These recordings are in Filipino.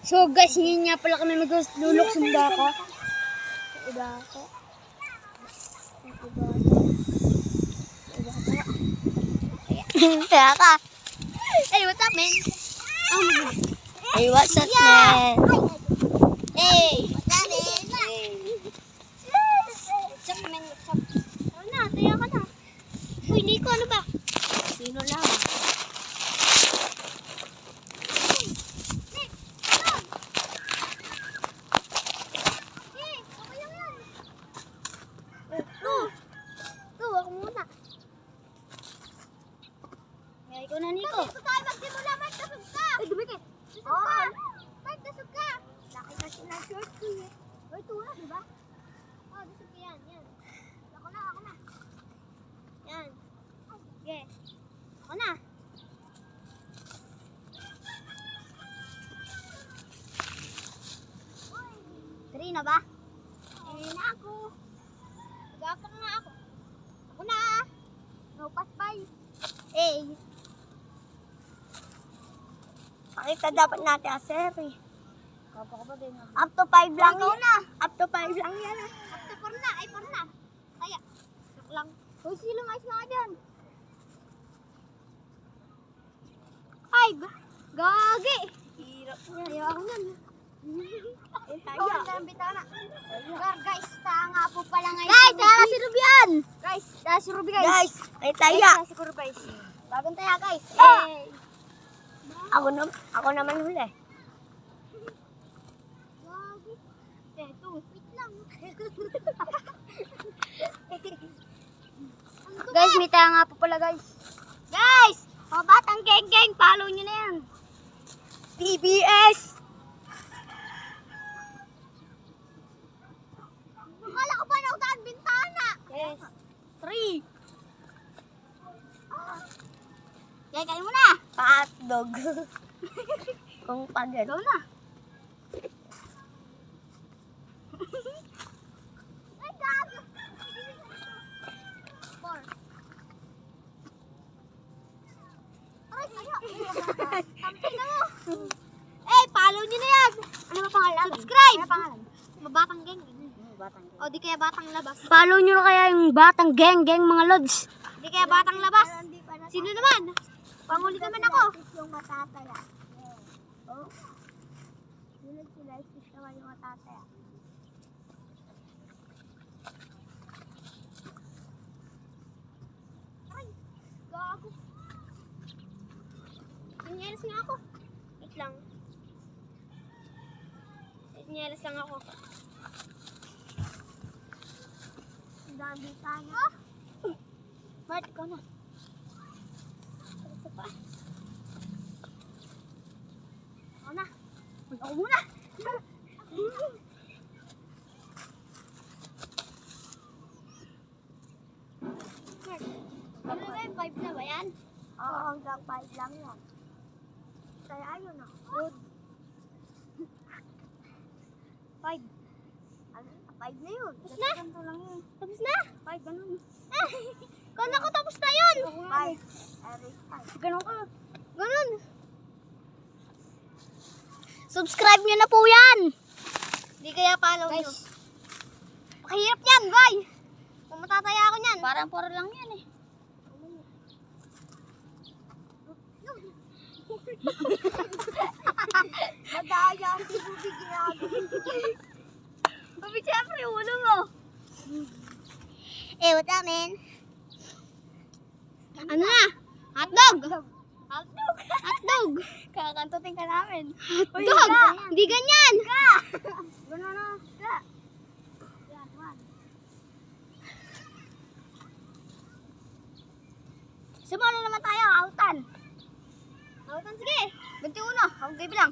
So guys, yun nga pala kami maglulok sa dako. Dako. Kaya ka. Hey, what's up, man? Hey, what's up, man? Hey! What's up, man? What's up, man? What's up? Ano na, taya ka na. Uy, Nico, ano ba? Sino lang? Ako muna. Ngayon ko na, Nico. Ito tayo magsimula, Mark, nasog ka. Ay, dumikit. Nasog ka. Mark, nasog ka. Laki kasi na short ko eh. Ay, ito na, diba? Oh, nasog ka yan, yan. Ako na. Yan. Okay. Ako na. Three na ba? Na ako. Nagapang na ako. Ako na. No pass by. Hey. Pakita dapat natin ang seri. Kapa ko ba din? Up to 5 lang Ikaw yan. na. Up to 5 lang yan. Up to 4 na. Ay, 4 na. Kaya. Joke lang. Hoy, sila mais na ka dyan. 5. Gagi. Hirap Ayaw ako yan. tayo. Guys, tanga po pala ngayon. Guys, tara si Rubian. Guys, tara si Ruby, guys. Guys, ay Guys, taya. tara si Ruby, guys. Bagong taya, guys. Ah! Hey. Ako naman huli. Gagi. Eto, wait lang. Guys, may taya nga po pala, guys. Guys! Mga batang geng-geng, follow nyo na yan. PBS. Akala ko pa nautaan bintana. Yes. 3. Kaya kayo muna. Hotdog. Kung pagod. Ikaw na. Ay, gago. 4. Aray, kaya. Kampi na mo. Eh, follow nyo na yan. Ano ba pangalan? Subscribe. Ano pangalan? Mabatang geng. O, di kaya batang labas. Follow nyo na kaya yung batang geng-geng mga lods. Di kaya batang labas. Sino naman? Panguli naman ako. Yung matataya. Oh. Yun sila isis naman yung matataya. Ay, gago. Sinyelas nga ako. Wait lang. Sinyelas lang ako. Dami tayo. Ah! Mart, ikaw na. Ito pa. Ako na. Ako muna. Mart, ano ba yung 5 na ba yan? Oo, hanggang 5 lang yan. Kaya ayun na. Good. 5. Ano? 5 na yun. Tapos na? Ganito lang yun. Tapos na? 5, ganun. Kala ko tapos na yun. 5. Every time. Ganun ka. Ganun. Subscribe nyo na po yan. Hindi kaya follow nyo. Pakihirap yan, bye. Kung matataya ako nyan. Parang poro lang yan eh. Madaya ang tibubig ginagawa. Babi, syempre, ulo mo. Eh, what's up, man? Ano na? Hotdog. Hotdog. Hotdog. Kakantutin ka namin. Hotdog. Hindi ganyan. Gano'n na. Ka. Yan, one. Sumala naman tayo, autan. Autan, sige. 21. Ako gabi lang.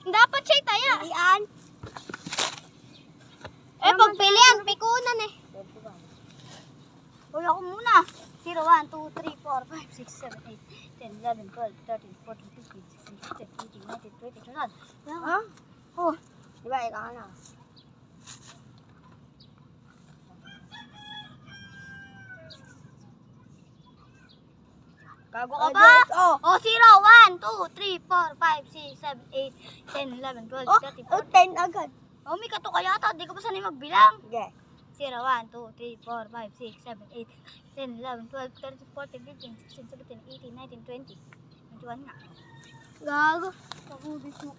Dapat siya tayo. Ian. Eh, pagpilian, pikunan eh. Uy, ako muna. 0, 1, 2, 3, 4, 5, 6, 7, 8, 10, 11, 12, 13, 14, 15, 16, 17, 18, 19, 20, 21. Ha? Oh, Diba, ikaw na. Gago ka ba? O, 0, 1, 2, 3, 4, 5, 6, 7, 8, 10, 11, 12, 13, 14. 10 agad. Oh, may kato kaya ata. Di ko pa sanay magbilang. Sige. 0, 1, 2, 3, 4, 5, 6, 7, 8, 10, 11, 12, 13, 14, 15, 16, 17, 18, 19, 20. 21 nga. Gago. Pagubis mo.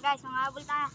Guys, mga habol tayo.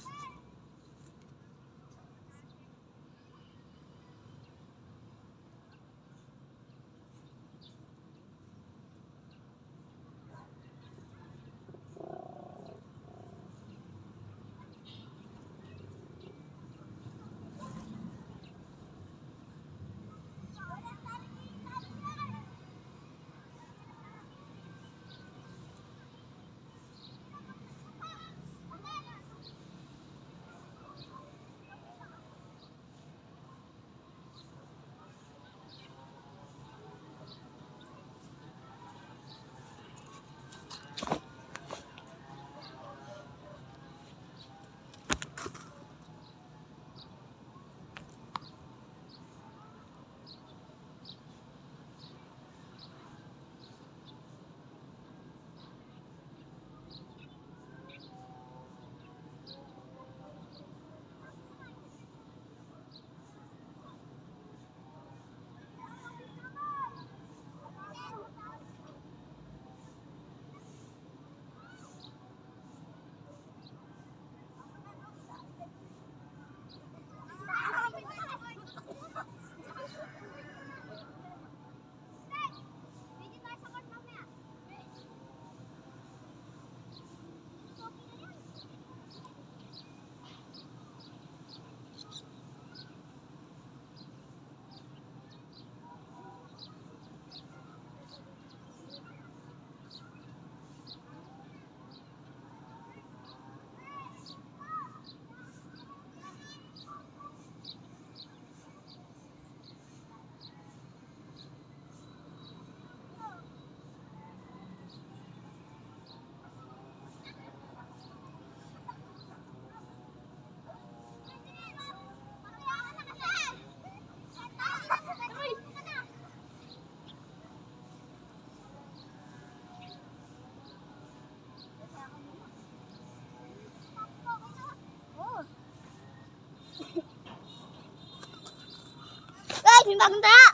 Guys, may bagong taya.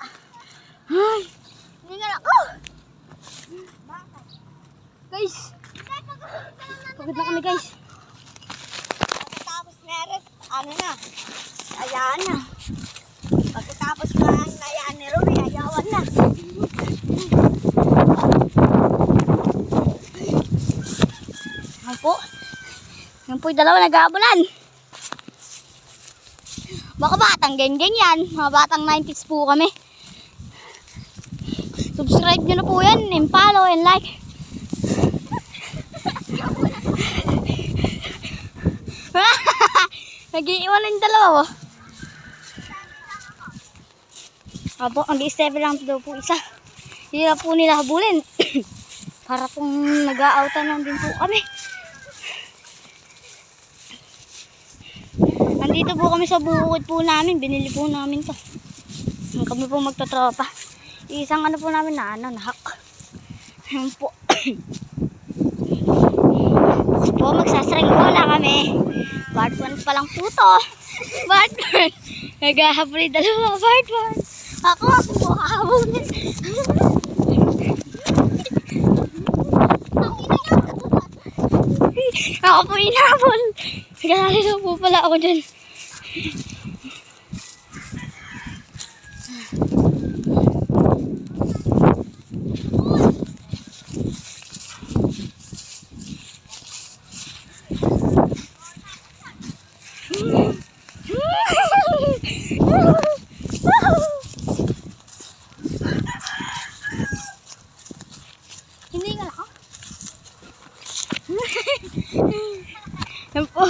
Ay, hiningal ako. Guys, pagod na kami guys. Pagkatapos meron, ano na, ayaan na. Pagkatapos pa ang ayaan ni Rory, ayawan na. Ay po. Yan po'y dalawa nag-aabulan. Baka batang geng-geng yan. Mga batang 90s po kami. Subscribe nyo na po yan. And follow and like. Nag-iiwan na yung dalawa. Oh. Apo, ang-i-step lang daw po isa. Hirap po nila habulin. Para pong nag-a-outan lang din po kami. Nandito po kami sa bukid po namin. Binili po namin to. Kami po magtatropa. Isang ano po namin na nahak. Ayan po. Po, magsasring po na kami. Part 1 pa lang po to. Part 1. Naghahabulin dalawa. Part 1. Ako makahabulin. Ako po inabol. Naglalari na po pala ako dyan. Hindi nga ako. Yan po.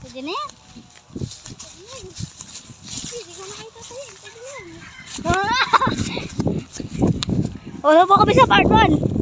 Pwede na yan. Hindi ka nakita tayo. Pwede na yan. Wala po kami sa part 1.